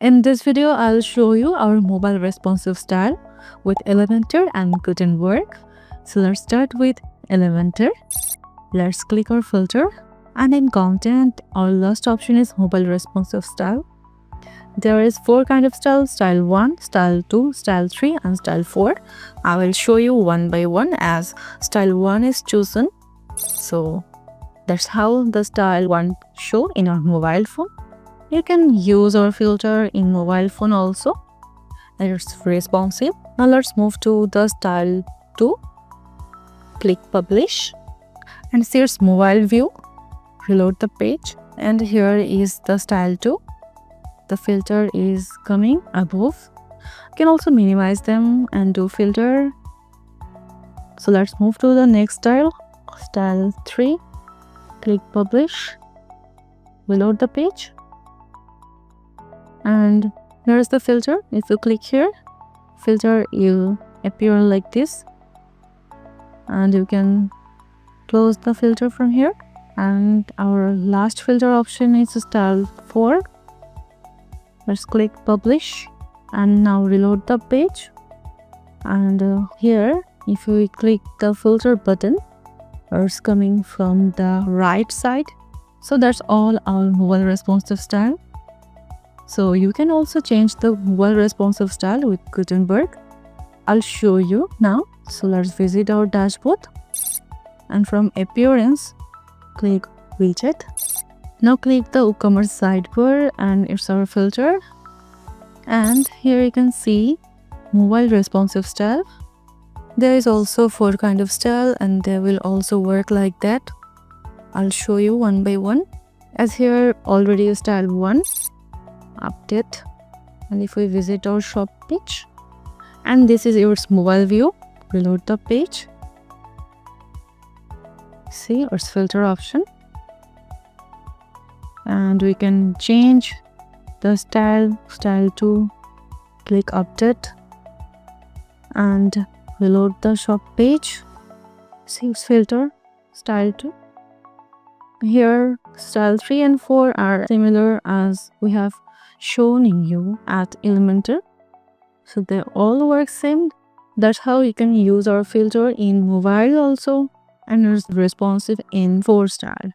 In this video, I'll show you our mobile responsive style with Elementor and Gutenberg. So let's start with Elementor. Let's click our filter, and in content, our last option is mobile responsive style. There is 4 kind of style: style 1, style 2, style 3 and style 4. I will show you one by one as style 1 is chosen. So that's how the style 1 show in our mobile phone. You can use our filter in mobile phone also. It's responsive. Now let's move to the style 2. Click publish and here's mobile view. Reload the page and here is the style 2. The filter is coming above. You can also minimize them and do filter. So let's move to the next style, style 3. Click publish, reload the page, and here's the filter. If you click here, filter will appear like this, and you can close the filter from here. And our last filter option is style 4. Let's click publish and now reload the page, and here if we click the filter button, it's coming from the right side. So that's all our mobile responsive style. So you can also change the mobile responsive style with Gutenberg. I'll show you now. So let's visit our dashboard, and from appearance click widget. Now click the WooCommerce sidebar and it's our filter, and here you can see mobile responsive style. There is also 4 kind of style and they will also work like that. I'll show you one by one. As here already style 1, update, and if we visit our shop page, and this is your mobile view, reload the page. See our filter option, and we can change the style 2, click update and reload the shop page. See filter style 2. Here style 3 and 4 are similar as we have shown in you at Elementor, so they all work same. That's how you can use our filter in mobile also, and it's responsive in 4 style.